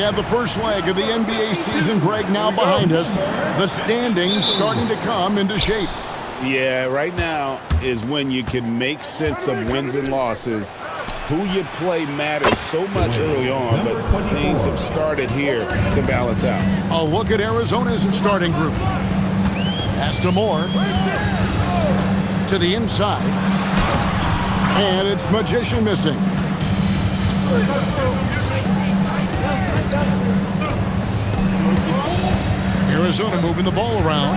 have the first leg of the NBA season, Greg, now behind us. The standings starting to come into shape. Yeah, right now is when you can make sense of wins and losses. Who you play matters so much early on, but things have started here to balance out. A look at Arizona's starting group. Pass to Moore. To the inside. And it's Magician missing. Arizona moving the ball around.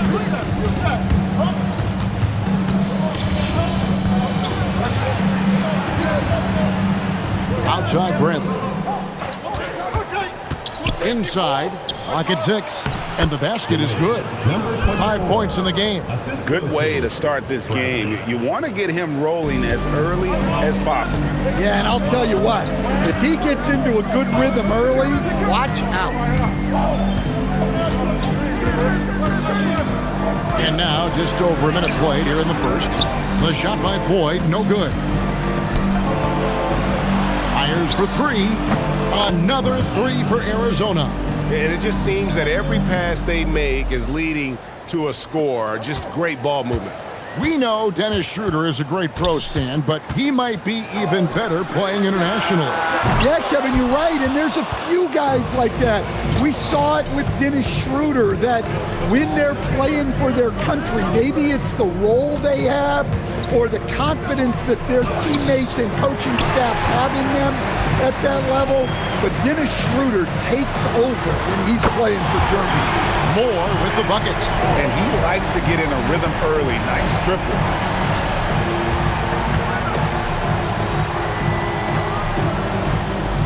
Outside Bradley. Inside. Lock at 6. And the basket is good. 5 points in the game. Good way to start this game. You want to get him rolling as early as possible. Yeah, and I'll tell you what. If he gets into a good rhythm early, watch out. And now just over a minute played here in the first. The shot by Floyd, no good. Fires for 3. Another 3 for Arizona. And it just seems that every pass they make is leading to a score. Just great ball movement. We know Dennis Schroeder is a great pro, Stan, but he might be even better playing internationally. Yeah, Kevin, you're right, and there's a few guys like that. We saw it with Dennis Schroeder, that when they're playing for their country, maybe it's the role they have or the confidence that their teammates and coaching staffs have in them at that level, but Dennis Schroeder takes over when he's playing for Germany. Moore with the bucket. And he likes to get in a rhythm early. Nice triple.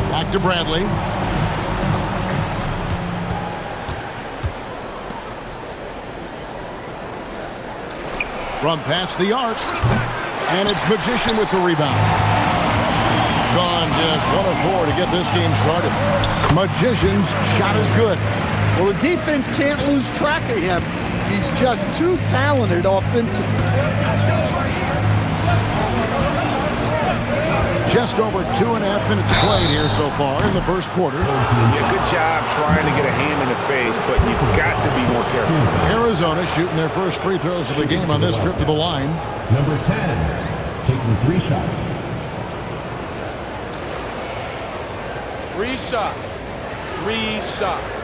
Back to Bradley. From past the arc. And it's Magician with the rebound. Gone just 1 of 4 to get this game started. Magician's shot is good. Well, the defense can't lose track of him. He's just too talented offensively. Just over 2.5 minutes played here so far in the first quarter. Yeah, good job trying to get a hand in the face, but you've got to be more careful. Arizona shooting their first free throws of the game on this trip to the line. Number 10, taking 3 shots. 3 shots. 3 shots.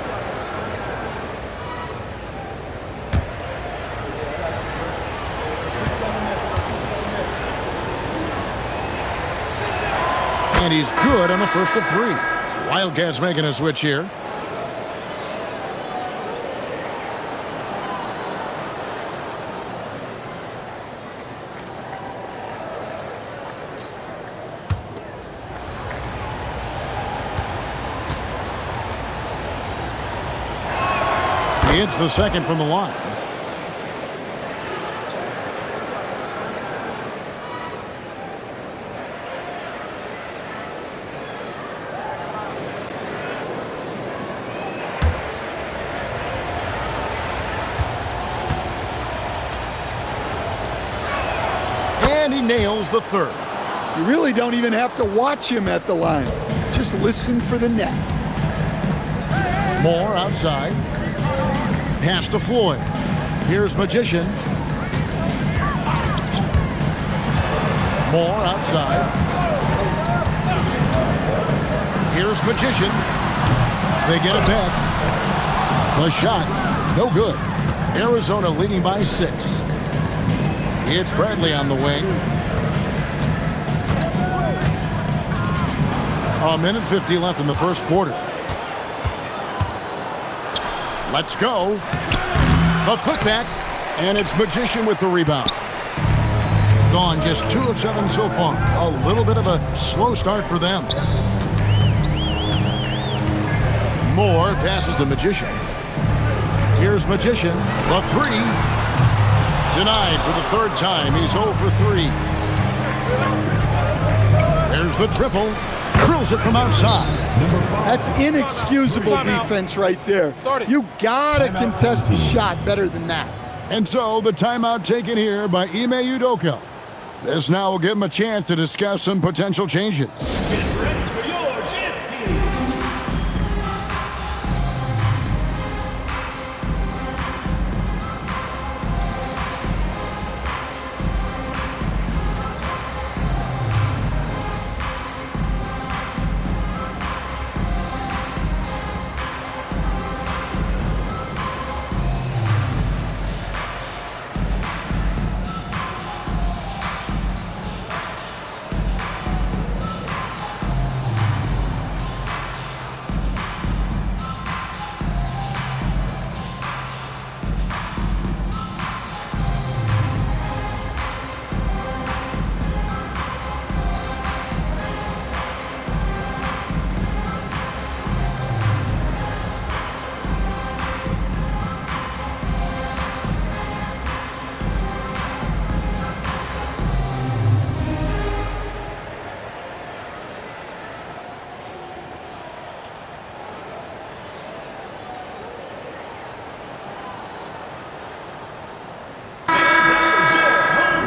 And he's good on the first of 3. Wildcats making a switch here. He hits the second from the line. And he nails the third. You really don't even have to watch him at the line. Just listen for the net. Moore outside. Pass to Floyd. Here's Magician. Moore outside. Here's Magician. They get it back. The shot, no good. Arizona leading by 6. It's Bradley on the wing. 1:50 left in the first quarter. Let's go. A putback, and it's Magician with the rebound. Gone just 2 of 7 so far. A little bit of a slow start for them. Moore passes to Magician. Here's Magician. The 3. Denied for the 3rd time. He's 0 for 3. There's the triple. Drills it from outside. That's inexcusable defense right there. You gotta contest the shot better than that. And so the timeout taken here by Ime Udoka. This now will give him a chance to discuss some potential changes.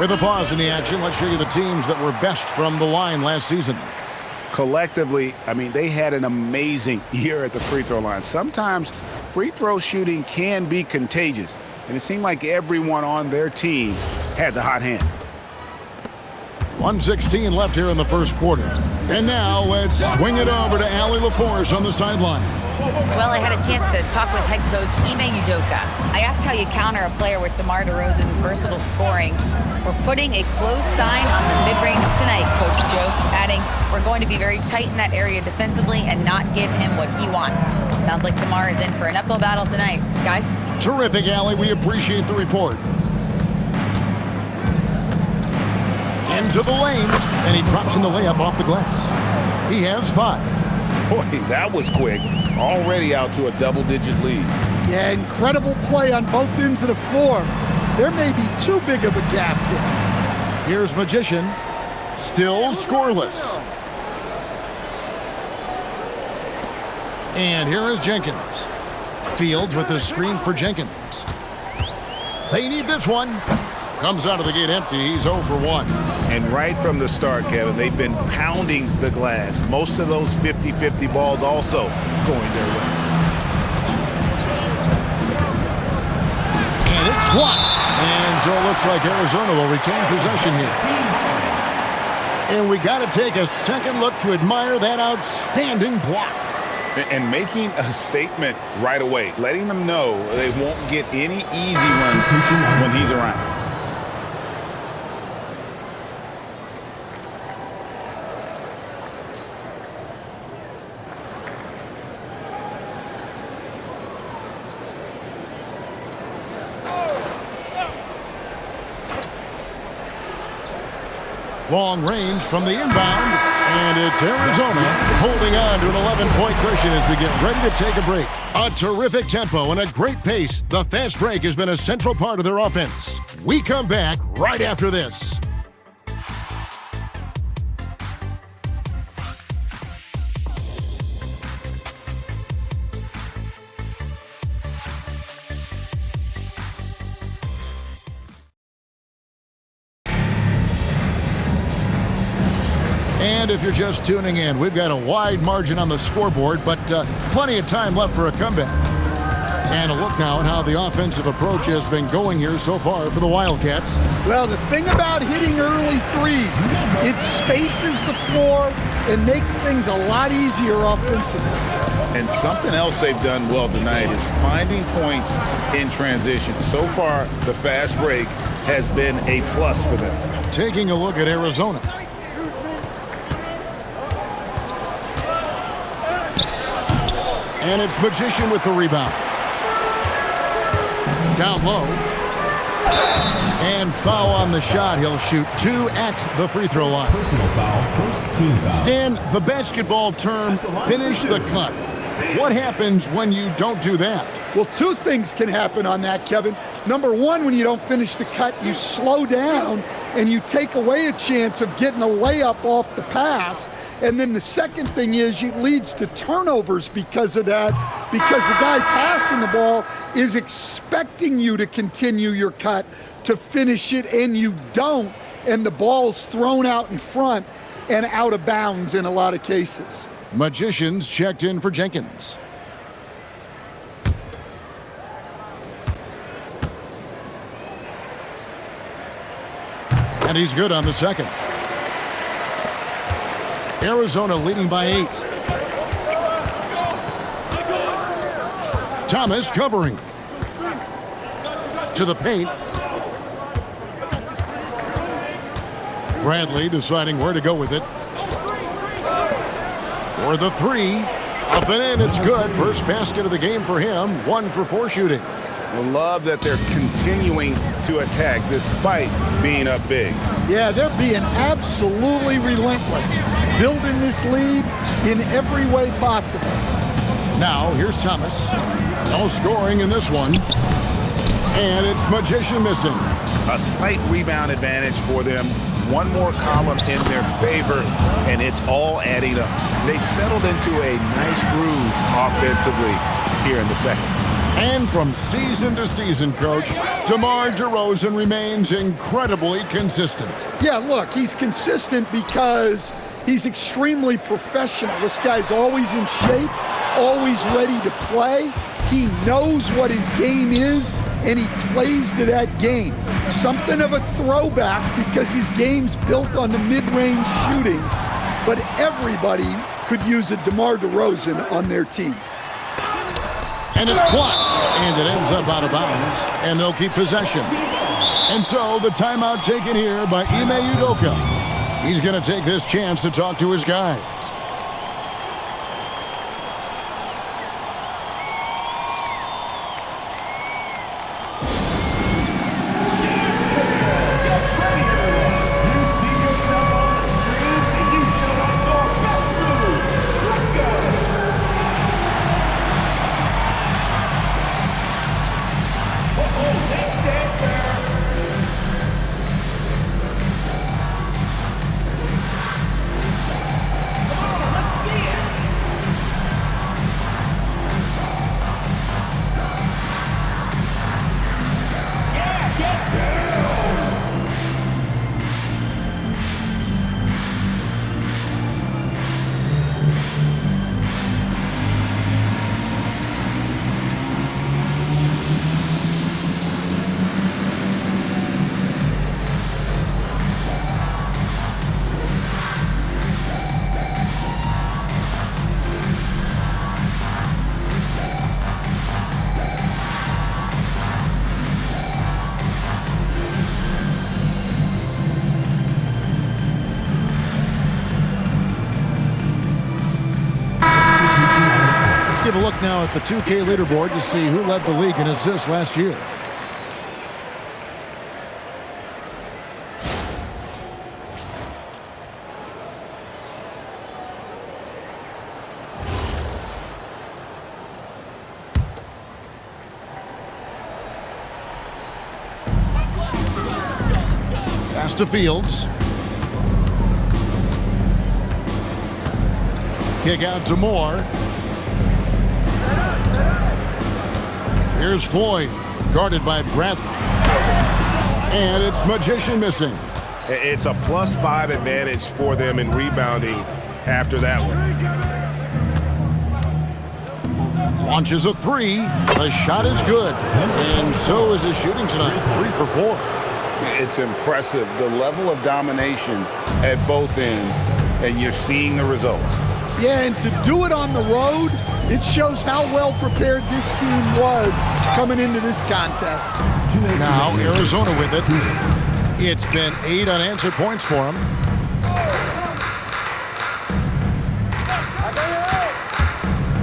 With a pause in the action, let's show you the teams that were best from the line last season. Collectively, I mean, they had an amazing year at the free throw line. Sometimes free throw shooting can be contagious, and it seemed like everyone on their team had the hot hand. 1:16 left here in the first quarter. And now let's swing it over to Allie LaForce on the sideline. Well, I had a chance to talk with head coach Ime Udoka. I asked how you counter a player with DeMar DeRozan's versatile scoring. We're putting a close sign on the mid-range tonight, Coach joked, adding, we're going to be very tight in that area defensively and not give him what he wants. Sounds like DeMar is in for an uphill battle tonight. Guys? Terrific, Allie. We appreciate the report. Into the lane, and he drops in the layup off the glass. He has 5. Boy, that was quick. Already out to a double-digit lead. Yeah, incredible play on both ends of the floor. There may be too big of a gap here. Here's Magician, still scoreless. And here is Jenkins. Fields with the screen for Jenkins. They need this one. Comes out of the gate empty. He's 0 for 1. And right from the start, Kevin, they've been pounding the glass. Most of those 50-50 balls also going their way. And it's blocked. And so it looks like Arizona will retain possession here. And we got to take a second look to admire that outstanding block. And making a statement right away, letting them know they won't get any easy ones when he's around. Long range from the inbound, and it's Arizona holding on to an 11-point cushion as we get ready to take a break. A terrific tempo and a great pace. The fast break has been a central part of their offense. We come back right after this. And if you're just tuning in, we've got a wide margin on the scoreboard, but plenty of time left for a comeback. And a look now at how the offensive approach has been going here so far for the Wildcats. Well, the thing about hitting early threes, it spaces the floor and makes things a lot easier offensively. And something else they've done well tonight is finding points in transition. So far, the fast break has been a plus for them. Taking a look at Arizona. And it's Magician with the rebound. Down low. And foul on the shot. He'll shoot 2 at the free throw line. Personal foul, first team foul. Stan, the basketball term, finish the cut. What happens when you don't do that? Well, 2 things can happen on that, Kevin. Number 1, when you don't finish the cut, you slow down and you take away a chance of getting a layup off the pass. And then the second thing is it leads to turnovers because of that, because the guy passing the ball is expecting you to continue your cut, to finish it, and you don't, and the ball's thrown out in front and out of bounds in a lot of cases. Magicians checked in for Jenkins. And he's good on the second. Arizona leading by 8. Thomas covering. To the paint. Bradley deciding where to go with it. For the 3. Up and in, it's good. First basket of the game for him. 1 for 4 shooting. I love that they're continuing to attack despite being up big. Yeah, they're being absolutely relentless, building this lead in every way possible. Now, here's Thomas. No scoring in this one. And it's Magician missing. A slight rebound advantage for them. One more column in their favor, and it's all adding up. They've settled into a nice groove offensively here in the second. And from season to season, Coach, DeMar DeRozan remains incredibly consistent. Yeah, look, he's consistent because he's extremely professional. This guy's always in shape, always ready to play. He knows what his game is, and he plays to that game. Something of a throwback because his game's built on the mid-range shooting, but everybody could use a DeMar DeRozan on their team. And it's blocked, and it ends up out of bounds, and they'll keep possession. And so the timeout taken here by Ime Udoka. He's going to take this chance to talk to his guys. Give a look now at the 2K leaderboard to see who led the league in assists last year. Pass to Fields. Kick out to Moore. Here's Floyd, guarded by Bradley. And it's Magician missing. It's a +5 advantage for them in rebounding after that one. Launches a three. The shot is good. And so is his shooting tonight. 3 for 4. It's impressive, the level of domination at both ends, and you're seeing the results. Yeah, and to do it on the road, it shows how well prepared this team was coming into this contest. Now Arizona with it. It's been 8 unanswered points for him.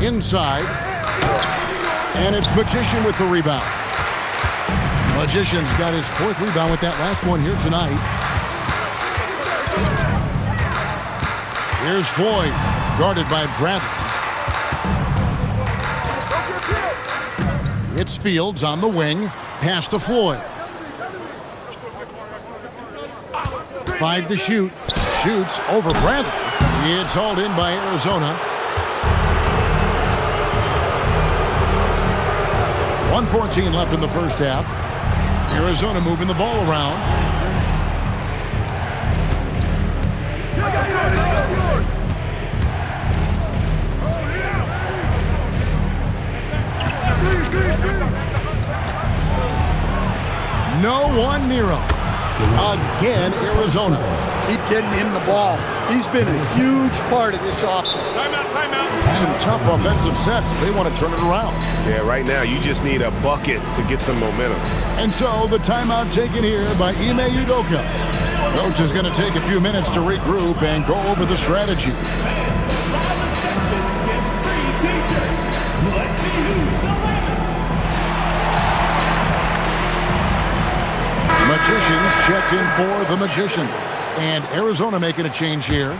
Inside. And it's Magician with the rebound. Magician's got his 4th rebound with that last one here tonight. Here's Floyd, guarded by Bradley. It's Fields on the wing. Pass to Floyd. 5 to shoot. Shoots over Bradley. It's hauled in by Arizona. 1:14 left in the first half. Arizona moving the ball around. No one near him. Again, Arizona. Keep getting him the ball. He's been a huge part of this offense. Timeout. Some tough offensive sets. They want to turn it around. Yeah, right now you just need a bucket to get some momentum. And so the timeout taken here by Ime Udoka. Coach is going to take a few minutes to regroup and go over the strategy. Magicians checked in for the Magician. And Arizona making a change here.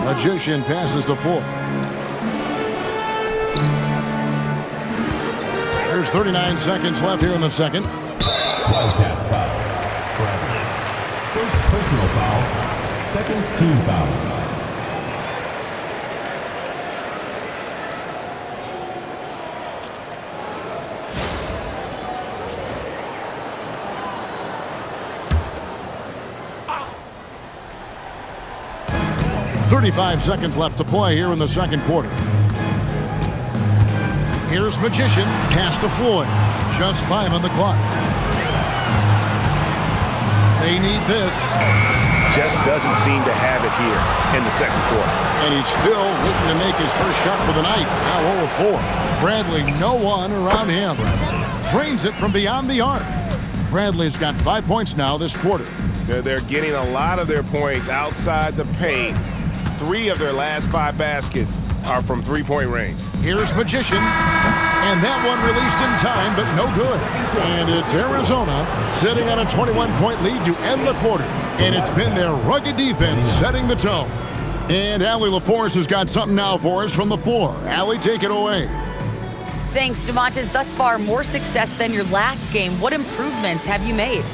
Magician passes to Floyd. There's 39 seconds left here in the second. Wildcats foul. Bradley. First personal foul. second team foul. .35 seconds left to play here in the second quarter. Here's Magician, pass to Floyd. Just 5 on the clock. They need this. Just doesn't seem to have it here in the second quarter. And he's still waiting to make his first shot for the night. Now 0-4. Bradley, no one around him. Drains it from beyond the arc. Bradley's got 5 points now this quarter. They're getting a lot of their points outside the paint. 3 of their last 5 baskets are from three-point range. Here's Magician. And that one released in time, but no good. And it's Arizona sitting on a 21-point lead to end the quarter. And it's been their rugged defense setting the tone. And Allie LaForce has got something now for us from the floor. Allie, take it away. Thanks, DeMontis. Thus far, more success than your last game. What improvements have you made?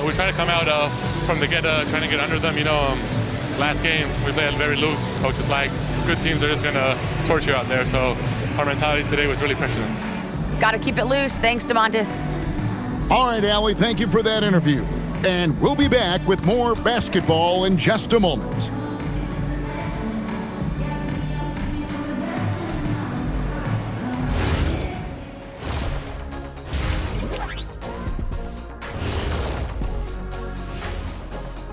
We try to come out from the get, trying to get under them. Last game, we played very loose. Coaches like good teams are just going to torch you out there. So our mentality today was really pressuring them. Got to keep it loose. Thanks, DeMontis. All right, Allie, thank you for that interview. And we'll be back with more basketball in just a moment.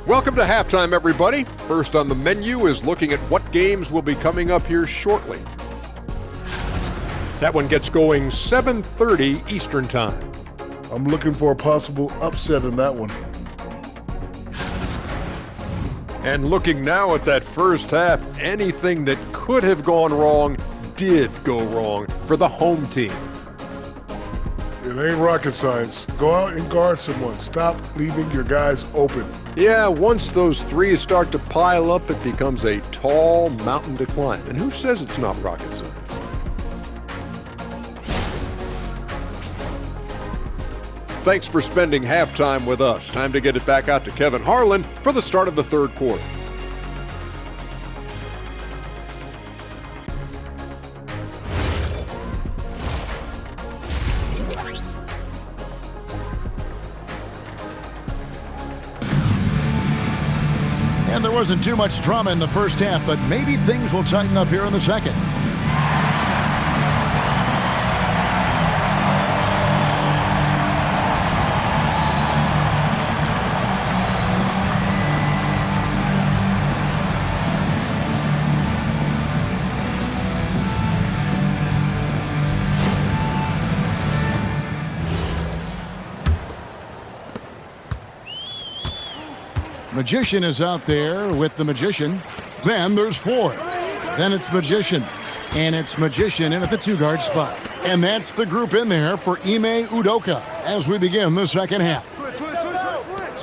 Welcome to halftime, everybody. First on the menu is looking at what games will be coming up here shortly. That one gets going 7:30 Eastern Time. I'm looking for a possible upset in that one. And looking now at that first half, anything that could have gone wrong did go wrong for the home team. It ain't rocket science. Go out and guard someone. Stop leaving your guys open. Yeah, once those threes start to pile up, it becomes a tall mountain to climb. And who says it's not rocket science? Thanks for spending halftime with us. Time to get it back out to Kevin Harlan for the start of the third quarter. And there wasn't too much drama in the first half, but maybe things will tighten up here in the second. Magician is out there with the Magician. Then there's Floyd. Then it's Magician. And it's Magician in at the two-guard spot. And that's the group in there for Ime Udoka as we begin the second half.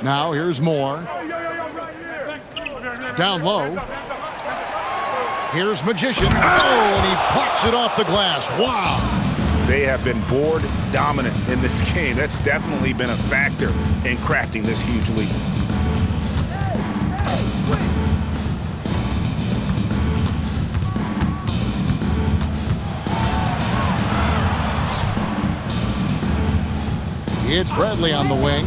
Now here's Moore. Down low. Here's Magician. Oh, and he plucks it off the glass. Wow. They have been board dominant in this game. That's definitely been a factor in crafting this huge lead. It's Bradley on the wing.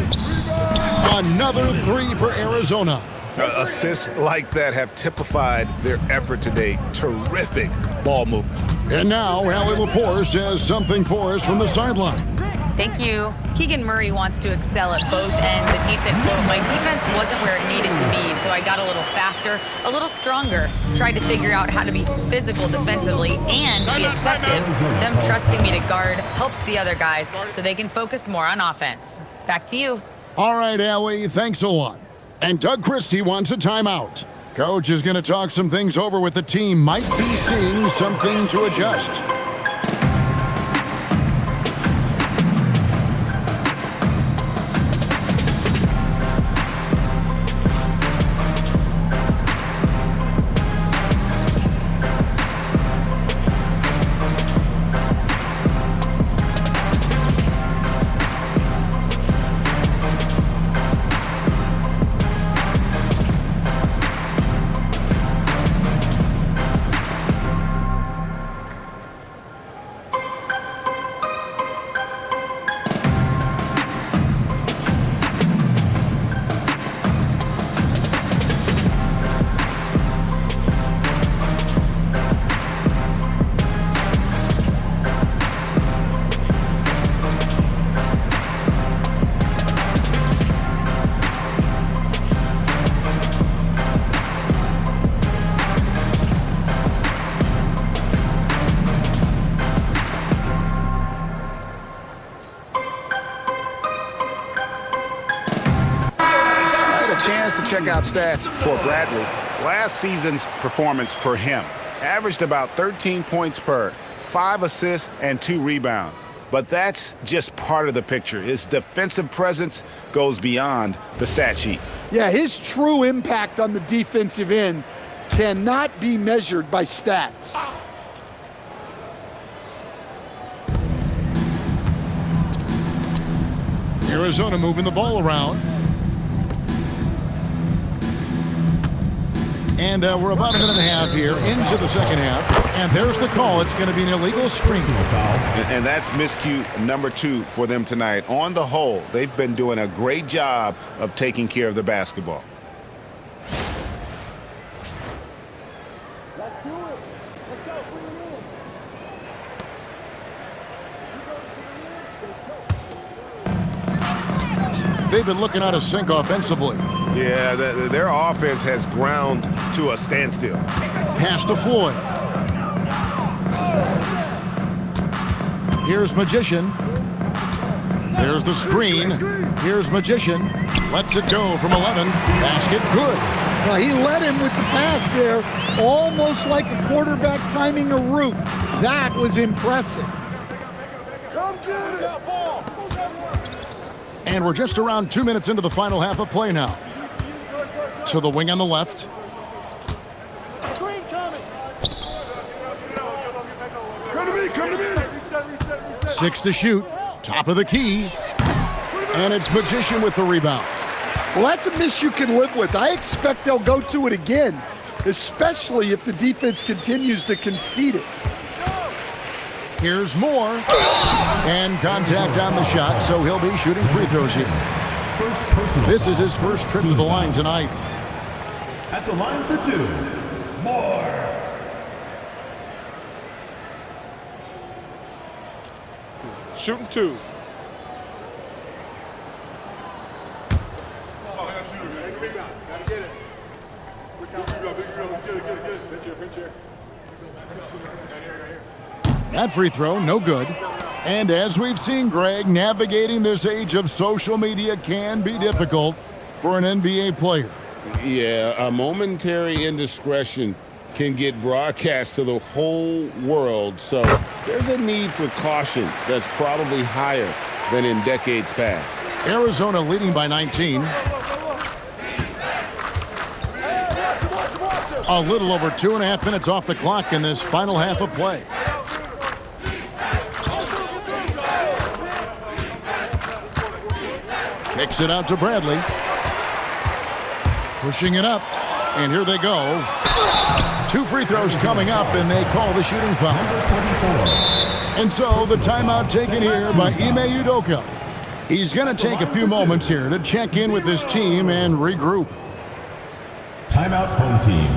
Another three for Arizona. Assists like that have typified their effort today. Terrific ball movement. And now Allie LaForce has something for us from the sideline. Thank you. Keegan Murray wants to excel at both ends, and he said, quote, "My defense wasn't where it needed to be, so I got a little faster, a little stronger, tried to figure out how to be physical defensively and be effective. Them trusting me to guard helps the other guys so they can focus more on offense." Back to you. All right, Allie, thanks a lot. And Doug Christie wants a timeout. Coach is going to talk some things over with the team. Might be seeing something to adjust. chance to check out stats for Bradley. Last season's performance for him averaged about 13 points per, 5 assists, and 2 rebounds. But that's just part of the picture. His defensive presence goes beyond the stat sheet. Yeah, his true impact on the defensive end cannot be measured by stats. Arizona moving the ball around. And we're about a minute and a half here into the second half. And there's the call. It's going to be an illegal screen. And that's miscue number 2 for them tonight. On the whole, they've been doing a great job of taking care of the basketball. They've been looking out of sync offensively. Yeah, their offense has ground to a standstill. Pass to Floyd. Here's Magician. There's the screen. Here's Magician. Lets it go from 11. Basket good. Now, he led him with the pass there, almost like a quarterback timing a route. That was impressive. Come get it, ball. And we're just around 2 minutes into the final half of play now. To the wing on the left. Screen coming. Come to me. 6 to shoot. Top of the key. And it's Magician with the rebound. Well, that's a miss you can live with. I expect they'll go to it again, especially if the defense continues to concede it. Here's Moore. And contact on the shot, so he'll be shooting free throws here. This is his first trip to the line tonight. At the line for 2, Moore. Shooting 2. That free throw, no good. And as we've seen, Greg, navigating this age of social media can be difficult for an NBA player. Yeah, a momentary indiscretion can get broadcast to the whole world, so there's a need for caution that's probably higher than in decades past. Arizona leading by 19. A little over 2.5 minutes off the clock in this final half of play. Kicks it out to Bradley. Pushing it up. And here they go. 2 free throws coming up, and they call the shooting foul. And so the timeout taken here by Ime Udoka. He's going to take a few moments here to check in with his team and regroup. Timeout, home team.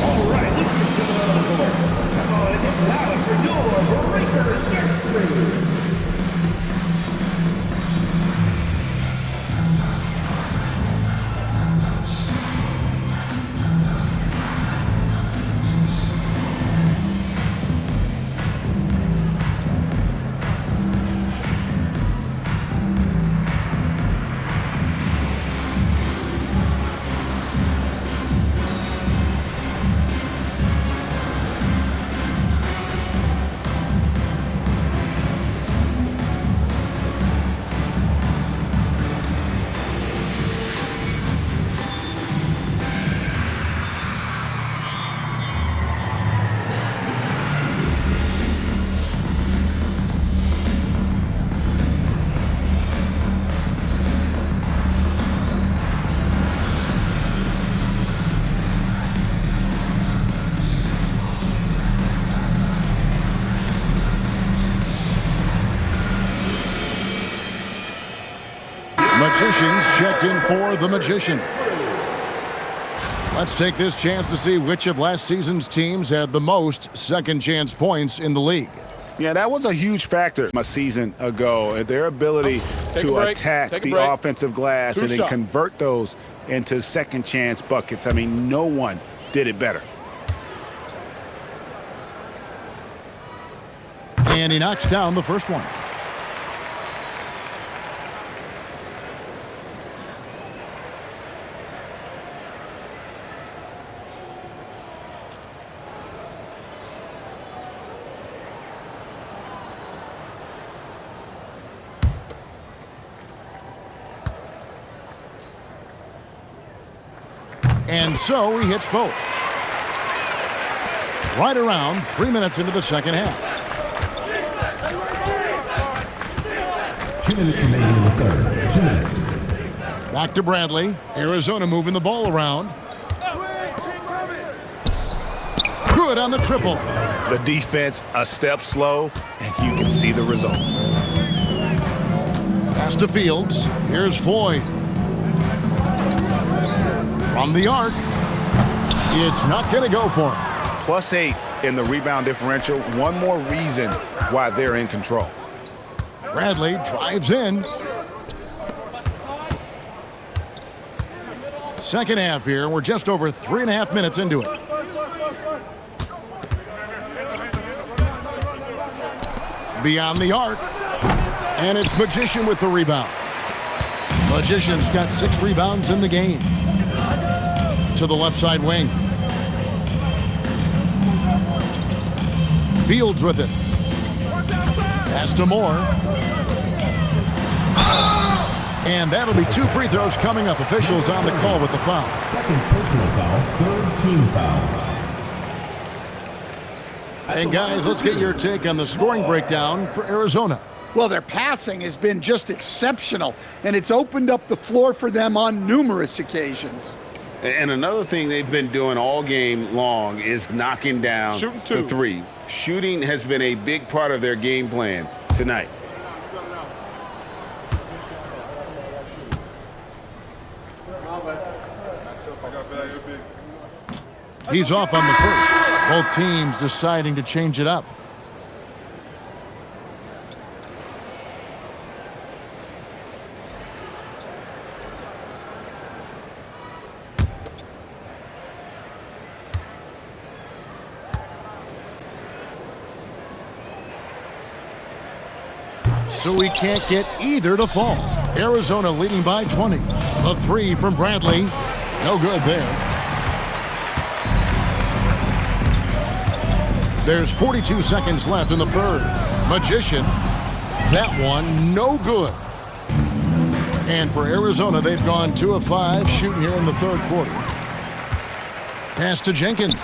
All right, come on, it's time for your Breakers History. Magicians checked in for the Magician. Let's take this chance to see which of last season's teams had the most second chance points in the league. Yeah, that was a huge factor a season ago, and their ability to attack the offensive glass and then convert those into second chance buckets. I mean, no one did it better. And he knocks down the first one. And so he hits both. Right around 3 minutes into the second half. 2 minutes remaining in the third. 2 minutes. Back to Bradley. Arizona moving the ball around. Good on the triple. The defense a step slow, and you can see the results. Pass to Fields. Here's Floyd. From the arc. It's not going to go for him. +8 in the rebound differential. One more reason why they're in control. Bradley drives in. Second half here. We're just over 3.5 minutes into it. Beyond the arc. And it's Magician with the rebound. Magician's got 6 rebounds in the game. To the left side wing. Fields with it. Pass to Moore. And that'll be 2 free throws coming up. Officials on the call with the foul. Second personal foul, third team foul. And guys, let's get your take on the scoring breakdown for Arizona. Well, their passing has been just exceptional, and it's opened up the floor for them on numerous occasions. And another thing they've been doing all game long is knocking down Shooting the two. 3. Shooting has been a big part of their game plan tonight. He's off on the first. Both teams deciding to change it up. So we can't get either to fall. Arizona leading by 20. A 3 from Bradley. No good there. There's 42 seconds left in the third. Magician. That one no good. And for Arizona, they've gone 2 of 5 shooting here in the third quarter. Pass to Jenkins.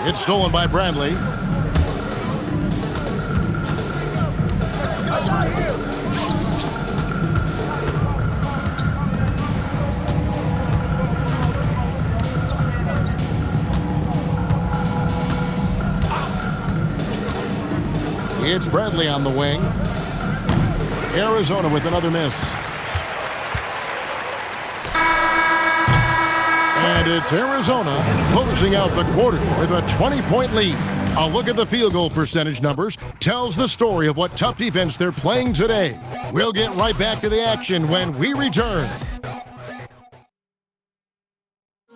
It's stolen by Bradley. It's Bradley on the wing. Arizona with another miss. And it's Arizona closing out the quarter with a 20-point lead. A look at the field goal percentage numbers tells the story of what tough defense they're playing today. We'll get right back to the action when we return.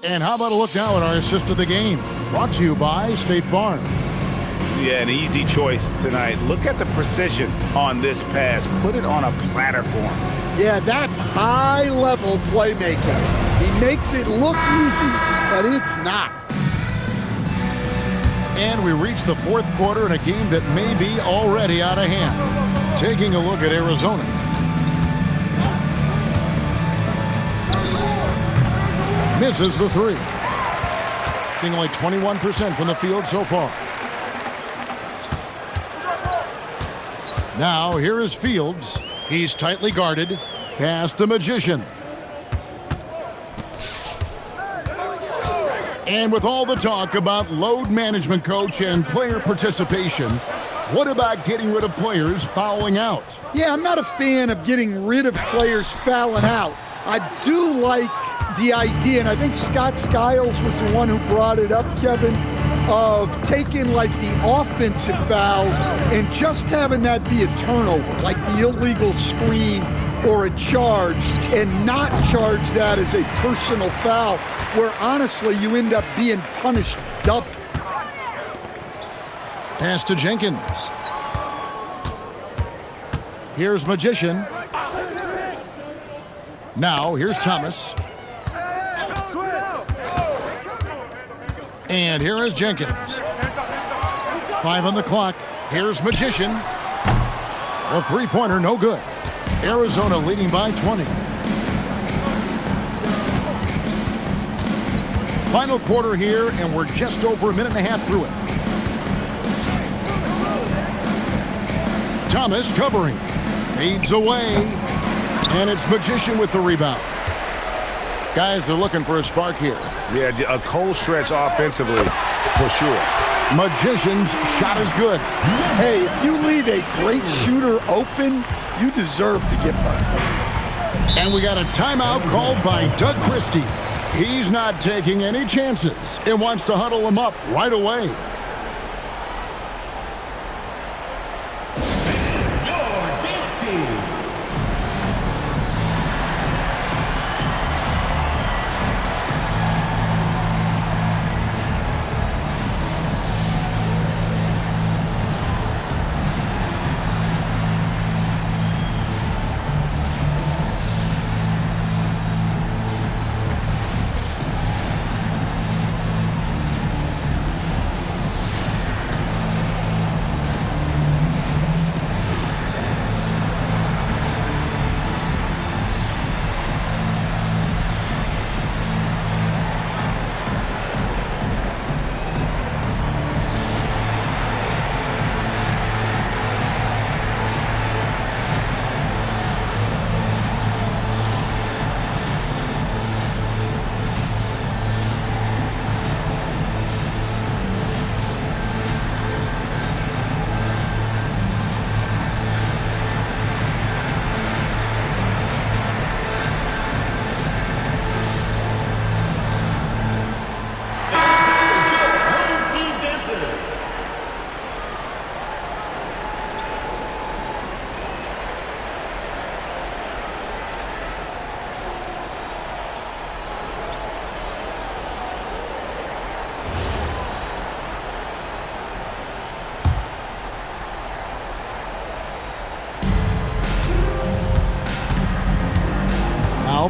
And how about a look now at our assist of the game? Brought to you by State Farm. Yeah, an easy choice tonight. Look at the precision on this pass. Put it on a platter for him. Yeah, that's high-level playmaking. He makes it look easy, but it's not. And we reach the fourth quarter in a game that may be already out of hand. Taking a look at Arizona. Misses the 3. Being only 21% from the field so far. Now, here is Fields. He's tightly guarded. Pass the Magician. And with all the talk about load management, coach, and player participation, what about getting rid of players fouling out? Yeah, I'm not a fan of getting rid of players fouling out. I do like the idea, and I think Scott Skiles was the one who brought it up, Kevin, of taking like the offensive fouls and just having that be a turnover, like the illegal screen or a charge, and not charge that as a personal foul, where honestly you end up being punished double. Pass to Jenkins. Here's Magician. Now, here's Thomas. And here is Jenkins. 5 on the clock. Here's Magician. A three-pointer, no good. Arizona leading by 20. Final quarter here, and we're just over a minute and a half through it. Thomas covering. Fades away. And it's Magician with the rebound. Guys are looking for a spark here. Yeah, a cold stretch offensively, for sure. Magician's shot is good. Hey, if you leave a great shooter open, you deserve to get burned. And we got a timeout called by Doug Christie. He's not taking any chances and wants to huddle him up right away.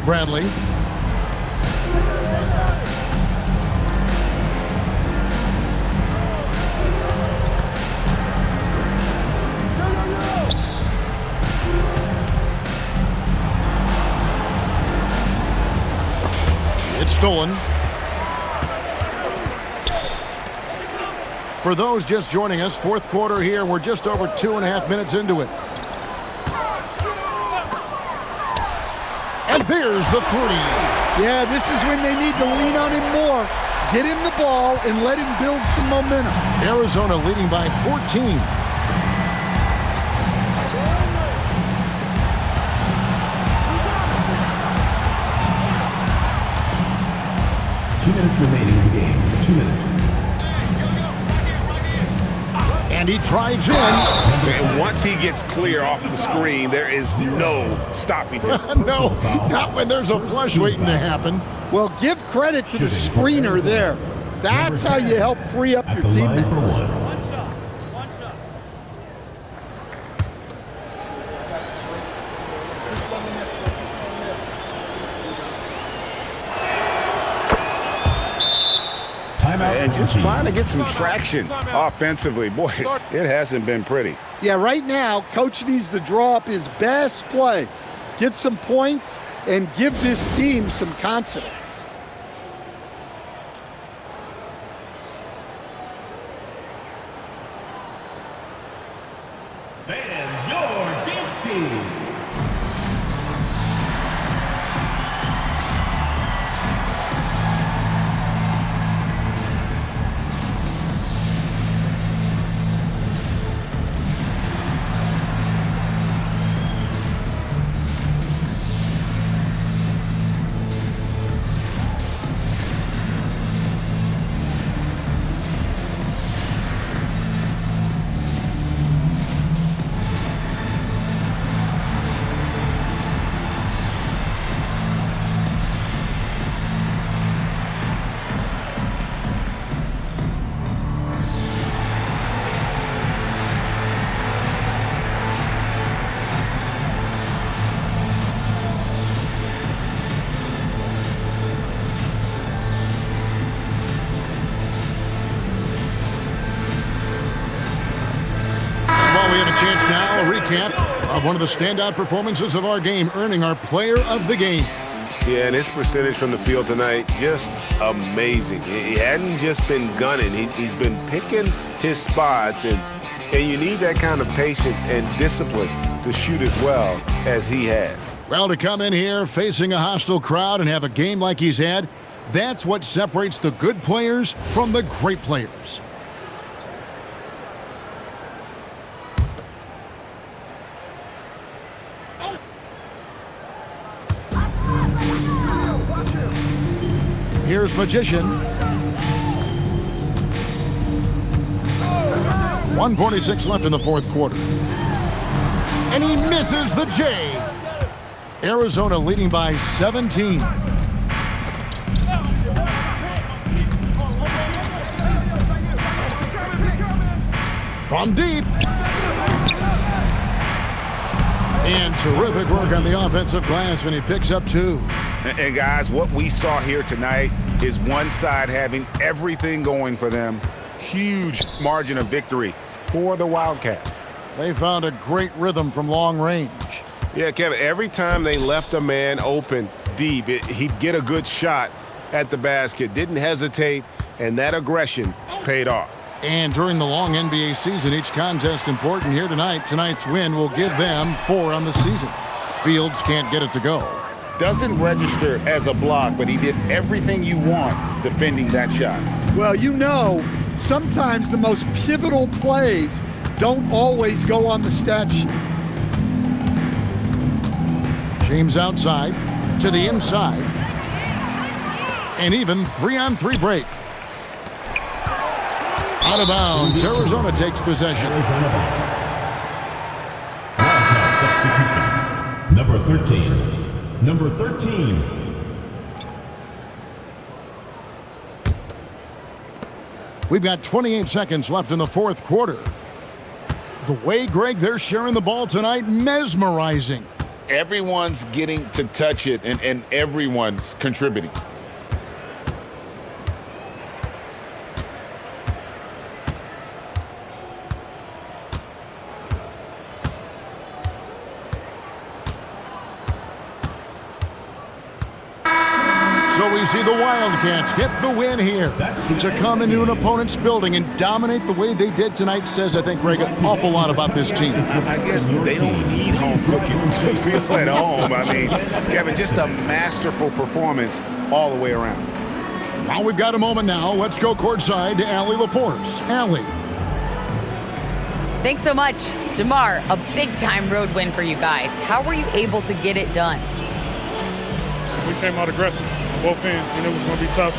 Bradley. It's stolen. For those just joining us, fourth quarter here. We're just over 2.5 minutes into it. And there's the three. Yeah, this is when they need to lean on him more. Get him the ball and let him build some momentum. Arizona leading by 14. Minutes remaining in the game. 2 minutes. And he drives in. And once he gets clear off the screen, there is no stopping him. No, not when there's a flush waiting to happen. Well, give credit to the screener there. That's how you help free up your teammates. And just trying to get some traction offensively. Boy, it hasn't been pretty. Yeah, right now, Coach needs to draw up his best play, get some points, and give this team some confidence. Fans, your dance team. Chance now, a recap of one of the standout performances of our game, earning our player of the game. Yeah, and his percentage from the field tonight, just amazing. He hadn't just been gunning. He's been picking his spots, and you need that kind of patience and discipline to shoot as well as he had. Well, to come in here facing a hostile crowd and have a game like he's had, that's what separates the good players from the great players. Here's Magician. 1:46 left in the fourth quarter. And he misses the J. Arizona leading by 17. From deep. And terrific work on the offensive glass, and he picks up 2. And guys, what we saw here tonight is one side having everything going for them. Huge margin of victory for the Wildcats. They found a great rhythm from long range. Yeah, Kevin, every time they left a man open deep, he'd get a good shot at the basket. Didn't hesitate, and that aggression paid off. And during the long NBA season, each contest important here tonight. Tonight's win will give them 4 on the season. Fields can't get it to go. Doesn't register as a block, but he did everything you want defending that shot. Well, you know, sometimes the most pivotal plays don't always go on the stat sheet. James outside to the inside. An even 3-on-3 break. Out of bounds. Arizona takes possession. Number 13. Number 13. We've got 28 seconds left in the fourth quarter. The way, Greg, they're sharing the ball tonight, mesmerizing. Everyone's getting to touch it, and everyone's contributing. So we see the Wildcats get the win here. To come into an opponent's building and dominate the way they did tonight says, I think, Greg, an awful lot about this team. I guess they don't need home cooking to feel at home. I mean, Kevin, just a masterful performance all the way around. Well, we've got a moment now. Let's go courtside to Allie LaForce. Allie. Thanks so much. DeMar, a big-time road win for you guys. How were you able to get it done? We came out aggressive on both ends. We knew it was going to be tough.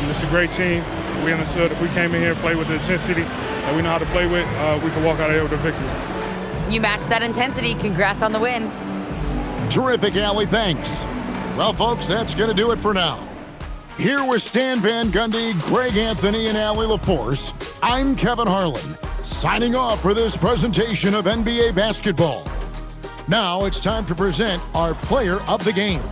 It's a great team. We understood if we came in here and played with the intensity that we know how to play with, we can walk out of here with a victory. You matched that intensity. Congrats on the win. Terrific, Allie. Thanks. Well, folks, that's going to do it for now. Here with Stan Van Gundy, Greg Anthony, and Allie LaForce, I'm Kevin Harlan, signing off for this presentation of NBA basketball. Now it's time to present our player of the game.